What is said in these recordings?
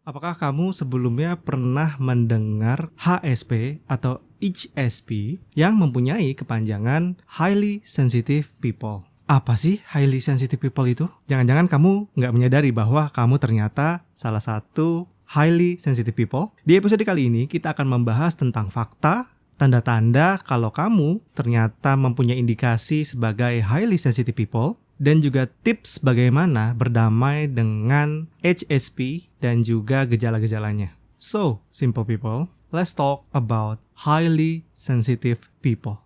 Apakah kamu sebelumnya pernah mendengar HSP atau HSP yang mempunyai kepanjangan Highly Sensitive People? Apa sih Highly Sensitive People itu? Jangan-jangan kamu nggak menyadari bahwa kamu ternyata salah satu Highly Sensitive People? Di episode kali ini kita akan membahas tentang fakta, tanda-tanda kalau kamu ternyata mempunyai indikasi sebagai Highly Sensitive People, dan juga tips bagaimana berdamai dengan HSP dan juga gejala-gejalanya. So, simple people, let's talk about highly sensitive people.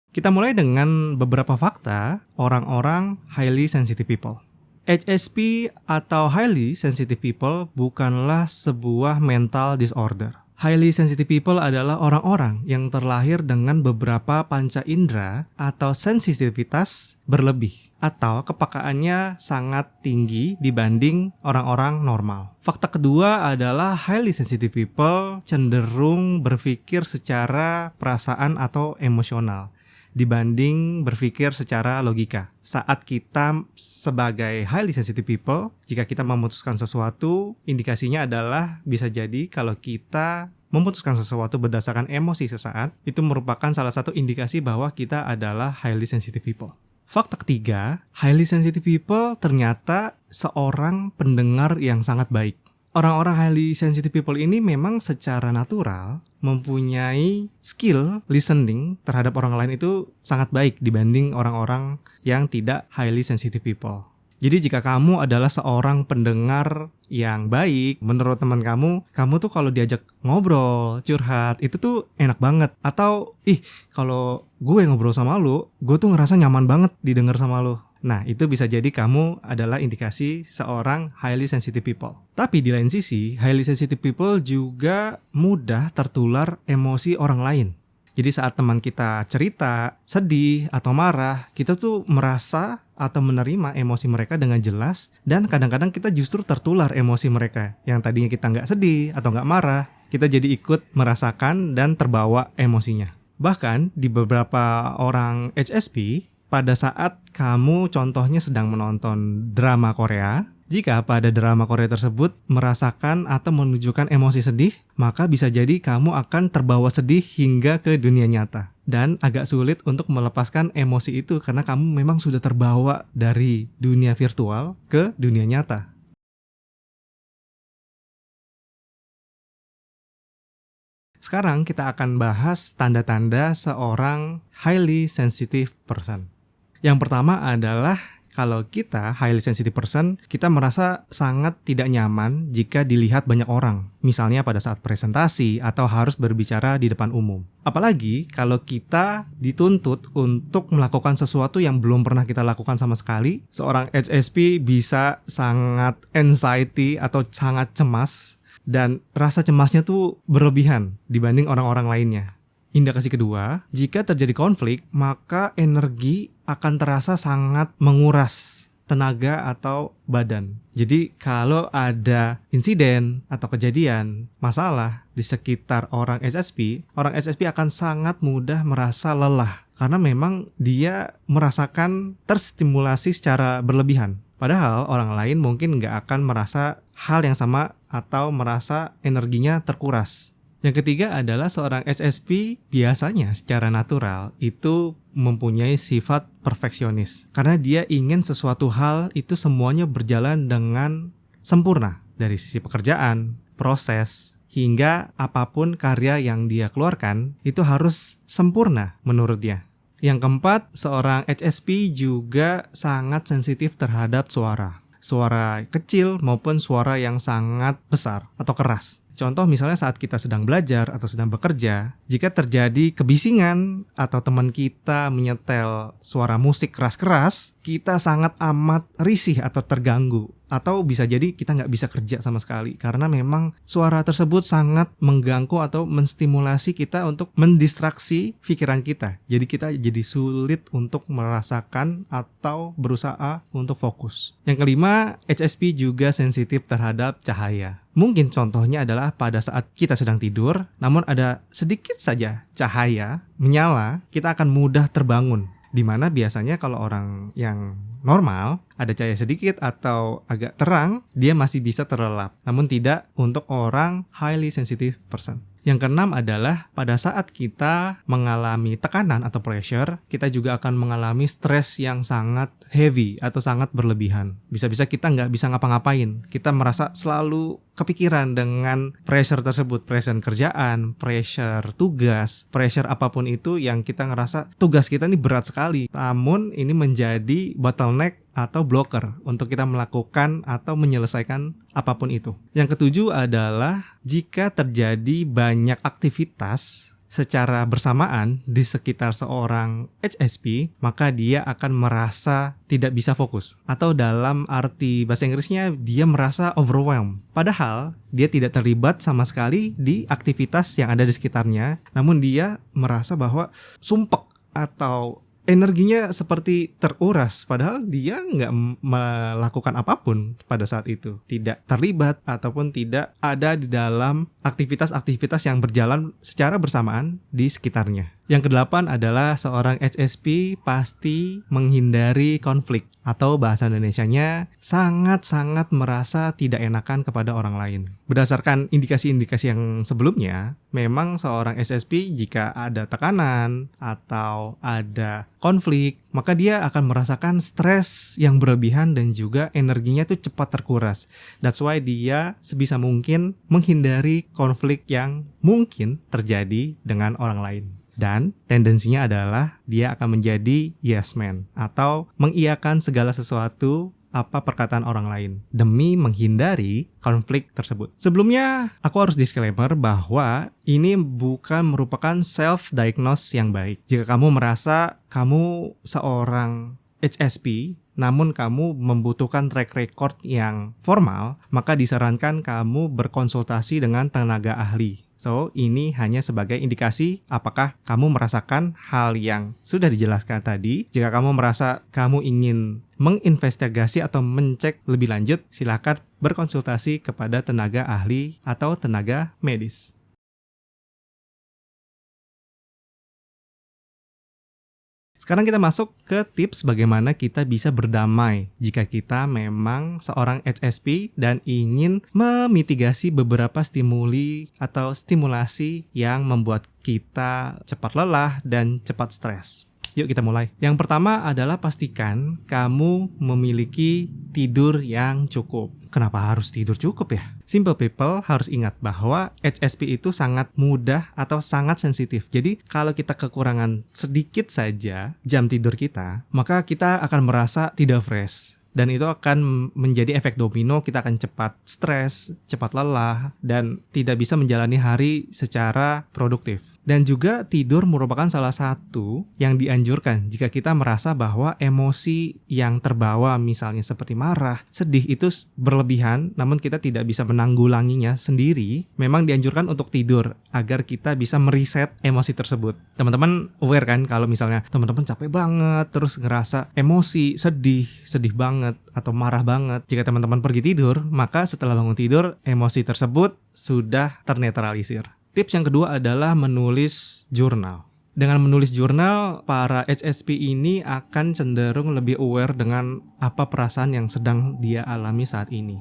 Kita mulai dengan beberapa fakta orang-orang highly sensitive people. HSP atau Highly Sensitive People bukanlah sebuah mental disorder. Highly Sensitive People adalah orang-orang yang terlahir dengan beberapa panca indera atau sensitivitas berlebih atau kepekaannya sangat tinggi dibanding orang-orang normal. Fakta kedua adalah Highly Sensitive People cenderung berpikir secara perasaan atau emosional dibanding berpikir secara logika. Saat kita sebagai highly sensitive people, jika kita memutuskan sesuatu, indikasinya adalah bisa jadi kalau kita memutuskan sesuatu berdasarkan emosi sesaat, itu merupakan salah satu indikasi bahwa kita adalah highly sensitive people. Fakta ketiga, highly sensitive people ternyata seorang pendengar yang sangat baik. Orang-orang highly sensitive people ini memang secara natural mempunyai skill listening terhadap orang lain itu sangat baik dibanding orang-orang yang tidak highly sensitive people. Jadi jika kamu adalah seorang pendengar yang baik, menurut teman kamu tuh kalau diajak ngobrol, curhat, itu tuh enak banget. Atau, kalau gue ngobrol sama lu, gue tuh ngerasa nyaman banget didengar sama lu. Nah, itu bisa jadi kamu adalah indikasi seorang highly sensitive people. Tapi di lain sisi, highly sensitive people juga mudah tertular emosi orang lain. Jadi saat teman kita cerita, sedih, atau marah, kita tuh merasa atau menerima emosi mereka dengan jelas, dan kadang-kadang kita justru tertular emosi mereka. Yang tadinya kita nggak sedih atau nggak marah, kita jadi ikut merasakan dan terbawa emosinya. Bahkan di beberapa orang HSP, pada saat kamu contohnya sedang menonton drama Korea, jika pada drama Korea tersebut merasakan atau menunjukkan emosi sedih, maka bisa jadi kamu akan terbawa sedih hingga ke dunia nyata. Dan agak sulit untuk melepaskan emosi itu karena kamu memang sudah terbawa dari dunia virtual ke dunia nyata. Sekarang kita akan bahas tanda-tanda seorang highly sensitive person. Yang pertama adalah kalau kita highly sensitive person, kita merasa sangat tidak nyaman jika dilihat banyak orang. Misalnya pada saat presentasi atau harus berbicara di depan umum. Apalagi kalau kita dituntut untuk melakukan sesuatu yang belum pernah kita lakukan sama sekali. Seorang HSP bisa sangat anxiety atau sangat cemas. Dan rasa cemasnya tuh berlebihan dibanding orang-orang lainnya. Indikasi kedua, jika terjadi konflik, maka energi akan terasa sangat menguras tenaga atau badan. Jadi kalau ada insiden atau kejadian, masalah di sekitar orang HSP akan sangat mudah merasa lelah. Karena memang dia merasakan terstimulasi secara berlebihan. Padahal orang lain mungkin nggak akan merasa hal yang sama atau merasa energinya terkuras. Yang ketiga adalah seorang HSP biasanya secara natural itu mempunyai sifat perfeksionis. Karena dia ingin sesuatu hal itu semuanya berjalan dengan sempurna. Dari sisi pekerjaan, proses, hingga apapun karya yang dia keluarkan itu harus sempurna menurut dia. Yang keempat, seorang HSP juga sangat sensitif terhadap suara. Suara kecil maupun suara yang sangat besar atau keras. Contoh misalnya saat kita sedang belajar atau sedang bekerja, jika terjadi kebisingan atau teman kita menyetel suara musik keras-keras, kita sangat amat risih atau terganggu. Atau bisa jadi kita nggak bisa kerja sama sekali karena memang suara tersebut sangat mengganggu atau menstimulasi kita untuk mendistraksi pikiran kita. Jadi kita jadi sulit untuk merasakan atau berusaha untuk fokus. Yang kelima, HSP juga sensitif terhadap cahaya. Mungkin contohnya adalah pada saat kita sedang tidur, namun ada sedikit saja cahaya menyala, kita akan mudah terbangun. Dimana biasanya kalau orang yang normal, ada cahaya sedikit atau agak terang, dia masih bisa terlelap. Namun tidak untuk orang highly sensitive person. Yang keenam adalah pada saat kita mengalami tekanan atau pressure, kita juga akan mengalami stres yang sangat heavy atau sangat berlebihan. Bisa-bisa kita nggak bisa ngapa-ngapain. Kita merasa selalu kepikiran dengan pressure tersebut. Pressure kerjaan, pressure tugas, pressure apapun itu yang kita ngerasa tugas kita ini berat sekali. Namun ini menjadi bottleneck atau blocker untuk kita melakukan atau menyelesaikan apapun itu. Yang ketujuh adalah jika terjadi banyak aktivitas secara bersamaan di sekitar seorang HSP, maka dia akan merasa tidak bisa fokus. Atau dalam arti bahasa Inggrisnya, dia merasa overwhelmed. Padahal dia tidak terlibat sama sekali di aktivitas yang ada di sekitarnya, namun dia merasa bahwa sumpek atau energinya seperti teruras, padahal dia nggak melakukan apapun pada saat itu. Tidak terlibat ataupun tidak ada di dalam aktivitas-aktivitas yang berjalan secara bersamaan di sekitarnya. Yang kedelapan adalah seorang HSP pasti menghindari konflik atau bahasa Indonesianya sangat-sangat merasa tidak enakan kepada orang lain. Berdasarkan indikasi-indikasi yang sebelumnya, memang seorang HSP jika ada tekanan atau ada konflik, maka dia akan merasakan stres yang berlebihan dan juga energinya itu cepat terkuras. That's why dia sebisa mungkin menghindari konflik yang mungkin terjadi dengan orang lain. Dan tendensinya adalah dia akan menjadi yes man atau mengiyakan segala sesuatu apa perkataan orang lain demi menghindari konflik tersebut. Sebelumnya aku harus disclaimer bahwa ini bukan merupakan self-diagnose yang baik. Jika kamu merasa kamu seorang HSP namun kamu membutuhkan track record yang formal, maka disarankan kamu berkonsultasi dengan tenaga ahli. So, ini hanya sebagai indikasi apakah kamu merasakan hal yang sudah dijelaskan tadi. Jika kamu merasa kamu ingin menginvestigasi atau mencek lebih lanjut, silakan berkonsultasi kepada tenaga ahli atau tenaga medis. Sekarang kita masuk ke tips bagaimana kita bisa berdamai jika kita memang seorang HSP dan ingin memitigasi beberapa stimuli atau stimulasi yang membuat kita cepat lelah dan cepat stres. Yuk kita mulai. Yang pertama adalah pastikan kamu memiliki tidur yang cukup. Kenapa harus tidur cukup ya? Simple people harus ingat bahwa HSP itu sangat mudah atau sangat sensitif. Jadi kalau kita kekurangan sedikit saja jam tidur kita, maka kita akan merasa tidak fresh. Dan itu akan menjadi efek domino, kita akan cepat stres, cepat lelah, dan tidak bisa menjalani hari secara produktif. Dan juga tidur merupakan salah satu yang dianjurkan jika kita merasa bahwa emosi yang terbawa misalnya seperti marah, sedih itu berlebihan, namun kita tidak bisa menanggulanginya sendiri, memang dianjurkan untuk tidur agar kita bisa mereset emosi tersebut. Teman-teman aware kan kalau misalnya teman-teman capek banget, terus ngerasa emosi, sedih banget, atau marah banget. Jika teman-teman pergi tidur, maka setelah bangun tidur, emosi tersebut sudah ternetralisir. Tips yang kedua adalah menulis jurnal. Dengan menulis jurnal, para HSP ini akan cenderung lebih aware dengan apa perasaan yang sedang dia alami saat ini.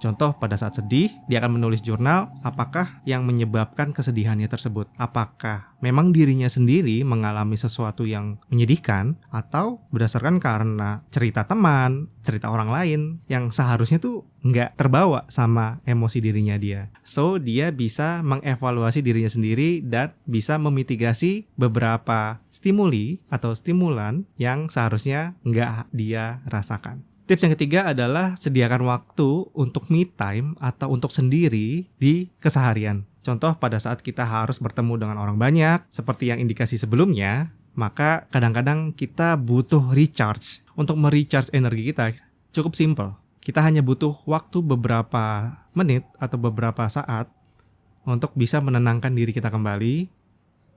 Contoh, pada saat sedih, dia akan menulis jurnal apakah yang menyebabkan kesedihannya tersebut. Apakah memang dirinya sendiri mengalami sesuatu yang menyedihkan atau berdasarkan karena cerita teman, cerita orang lain yang seharusnya tuh nggak terbawa sama emosi dirinya dia. So, dia bisa mengevaluasi dirinya sendiri dan bisa memitigasi beberapa stimuli atau stimulan yang seharusnya nggak dia rasakan. Tips yang ketiga adalah sediakan waktu untuk me time atau untuk sendiri di keseharian. Contoh pada saat kita harus bertemu dengan orang banyak, seperti yang indikasi sebelumnya, maka kadang-kadang kita butuh recharge. Untuk merecharge energi kita cukup simple. Kita hanya butuh waktu beberapa menit atau beberapa saat untuk bisa menenangkan diri kita kembali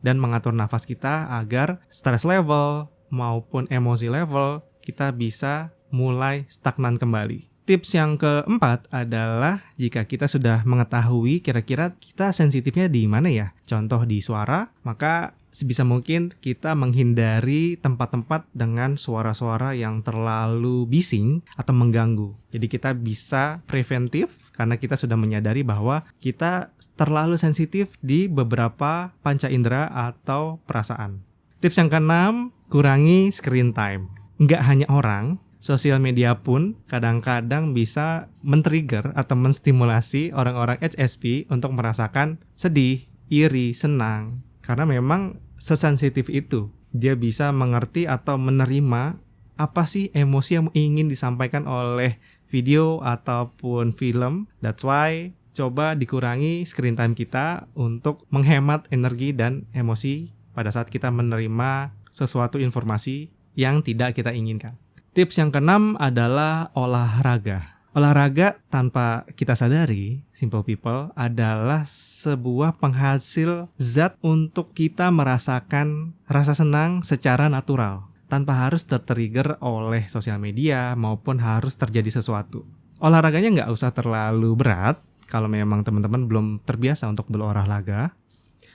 dan mengatur nafas kita agar stress level maupun emosi level kita bisa mulai stagnan kembali. Tips yang keempat adalah jika kita sudah mengetahui kira-kira kita sensitifnya di mana ya, contoh di suara, maka sebisa mungkin kita menghindari tempat-tempat dengan suara-suara yang terlalu bising atau mengganggu. Jadi kita bisa preventif karena kita sudah menyadari bahwa kita terlalu sensitif di beberapa panca indera atau perasaan. Tips yang keenam, kurangi screen time. Nggak hanya orang, sosial media pun kadang-kadang bisa men-trigger atau menstimulasi orang-orang HSP untuk merasakan sedih, iri, senang. Karena memang sesensitif itu. Dia bisa mengerti atau menerima apa sih emosi yang ingin disampaikan oleh video ataupun film. That's why coba dikurangi screen time kita untuk menghemat energi dan emosi pada saat kita menerima sesuatu informasi yang tidak kita inginkan. Tips yang keenam adalah olahraga. Olahraga tanpa kita sadari, simple people, adalah sebuah penghasil zat untuk kita merasakan rasa senang secara natural, tanpa harus tertrigger oleh sosial media maupun harus terjadi sesuatu. Olahraganya nggak usah terlalu berat, kalau memang teman-teman belum terbiasa untuk berolahraga.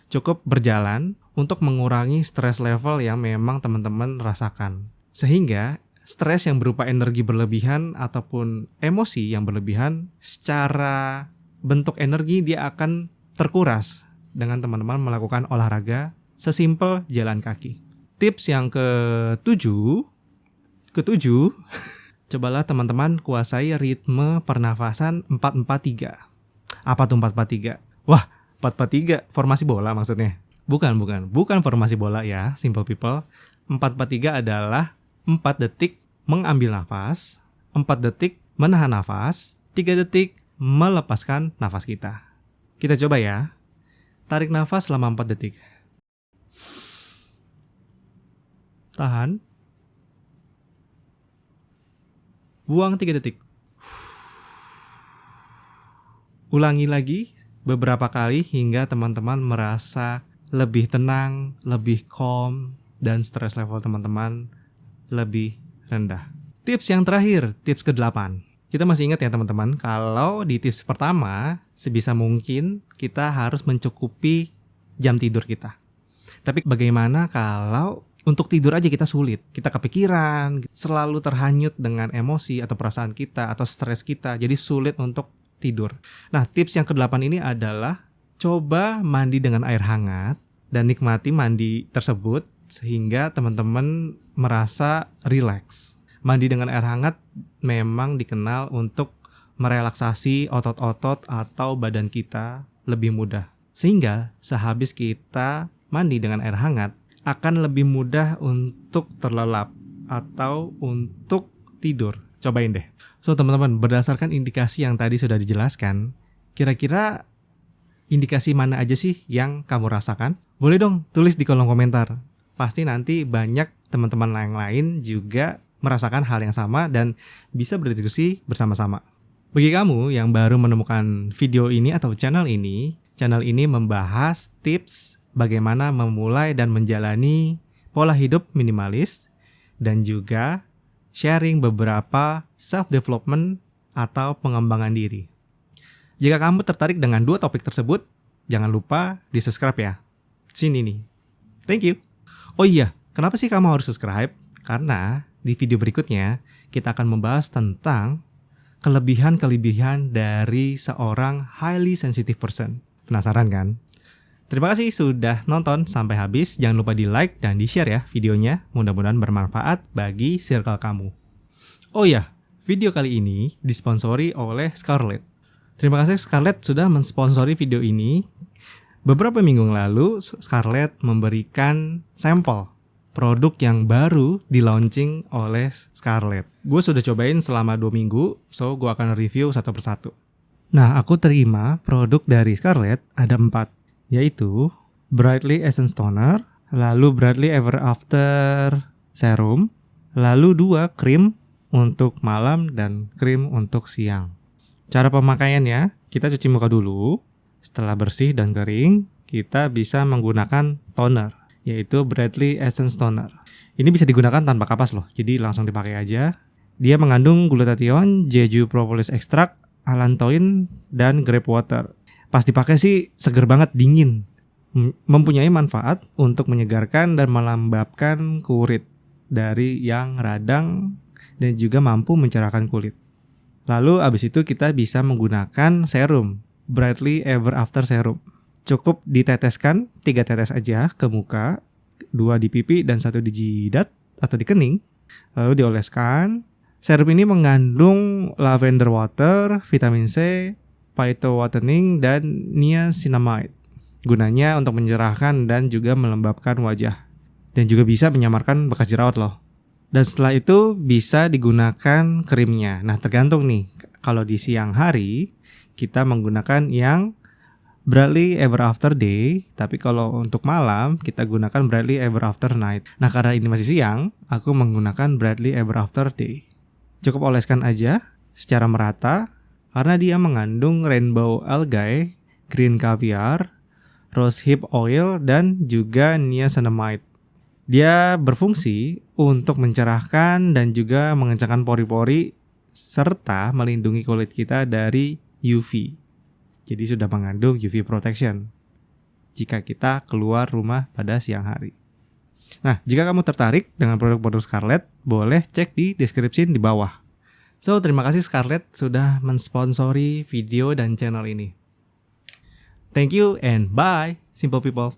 Cukup berjalan untuk mengurangi stres level yang memang teman-teman rasakan. Sehingga stres yang berupa energi berlebihan ataupun emosi yang berlebihan secara bentuk energi dia akan terkuras dengan teman-teman melakukan olahraga sesimpel jalan kaki. Tips yang ketujuh, cobalah teman-teman kuasai ritme pernafasan 4-4-3. Apa tuh 4-4-3? Wah, 4-4-3 formasi bola maksudnya? Bukan formasi bola ya, simple people. 4-4-3 adalah 4 detik mengambil nafas, 4 detik menahan nafas, 3 detik melepaskan nafas kita. Kita coba ya. Tarik nafas selama 4 detik. Tahan. Buang 3 detik. Ulangi lagi beberapa kali hingga teman-teman merasa lebih tenang, lebih calm, dan stress level teman-teman lebih rendah. Tips yang terakhir, tips ke-8. Kita masih ingat ya teman-teman, kalau di tips pertama, sebisa mungkin kita harus mencukupi jam tidur kita. Tapi bagaimana kalau untuk tidur aja kita sulit? Kita kepikiran, selalu terhanyut dengan emosi atau perasaan kita atau stres kita, jadi sulit untuk tidur. Nah, tips yang ke-8 ini adalah coba mandi dengan air hangat dan nikmati mandi tersebut sehingga teman-teman merasa rileks. Mandi dengan air hangat memang dikenal untuk merelaksasi otot-otot atau badan kita lebih mudah. Sehingga sehabis kita mandi dengan air hangat akan lebih mudah untuk terlelap atau untuk tidur. Cobain deh. So teman-teman, berdasarkan indikasi yang tadi sudah dijelaskan, kira-kira indikasi mana aja sih yang kamu rasakan? Boleh dong tulis di kolom komentar. Pasti nanti banyak teman-teman yang lain juga merasakan hal yang sama dan bisa berdiskusi bersama-sama. Bagi kamu yang baru menemukan video ini atau channel ini membahas tips bagaimana memulai dan menjalani pola hidup minimalis dan juga sharing beberapa self-development atau pengembangan diri. Jika kamu tertarik dengan 2 topik tersebut, jangan lupa di-subscribe ya. Sini nih. Thank you. Oh iya, kenapa sih kamu harus subscribe? Karena di video berikutnya kita akan membahas tentang kelebihan-kelebihan dari seorang highly sensitive person. Penasaran kan? Terima kasih sudah nonton sampai habis. Jangan lupa di-like dan di-share ya videonya. Mudah-mudahan bermanfaat bagi circle kamu. Oh iya, video kali ini disponsori oleh Scarlett. Terima kasih Scarlett sudah mensponsori video ini. Beberapa minggu lalu, Scarlett memberikan sampel produk yang baru di-launching oleh Scarlett. Gue sudah cobain selama 2 minggu, so gue akan review satu persatu. Nah, aku terima produk dari Scarlett ada 4, yaitu Brightly Essence Toner, lalu Brightly Ever After Serum, lalu 2 krim untuk malam dan krim untuk siang. Cara pemakaiannya, kita cuci muka dulu. Setelah bersih dan kering, kita bisa menggunakan toner, yaitu Brightly Essence Toner. Ini bisa digunakan tanpa kapas loh, jadi langsung dipakai aja. Dia mengandung glutathione, jeju propolis extract, allantoin, dan grape water. Pas dipakai sih seger banget, dingin. Mempunyai manfaat untuk menyegarkan dan melembabkan kulit dari yang radang dan juga mampu mencerahkan kulit. Lalu abis itu kita bisa menggunakan serum, Brightly Ever After Serum. Cukup diteteskan 3 tetes aja ke muka, 2 di pipi dan 1 di jidat atau di kening. Lalu dioleskan. Serum ini mengandung lavender water, vitamin C, phytowatening, dan niacinamide. Gunanya untuk mencerahkan dan juga melembabkan wajah. Dan juga bisa menyamarkan bekas jerawat loh. Dan setelah itu bisa digunakan krimnya. Nah tergantung nih, kalau di siang hari kita menggunakan yang Brightly Ever After Day, tapi kalau untuk malam kita gunakan Brightly Ever After Night. Nah karena ini masih siang, aku menggunakan Brightly Ever After Day. Cukup oleskan aja secara merata karena dia mengandung rainbow algae, green caviar, rose hip oil, dan juga niacinamide. Dia berfungsi untuk mencerahkan dan juga mengencangkan pori-pori serta melindungi kulit kita dari UV. Jadi sudah mengandung UV protection jika kita keluar rumah pada siang hari. Nah, jika kamu tertarik dengan produk-produk Scarlett, boleh cek di deskripsi di bawah. So, terima kasih Scarlett sudah mensponsori video dan channel ini. Thank you and bye, simple people.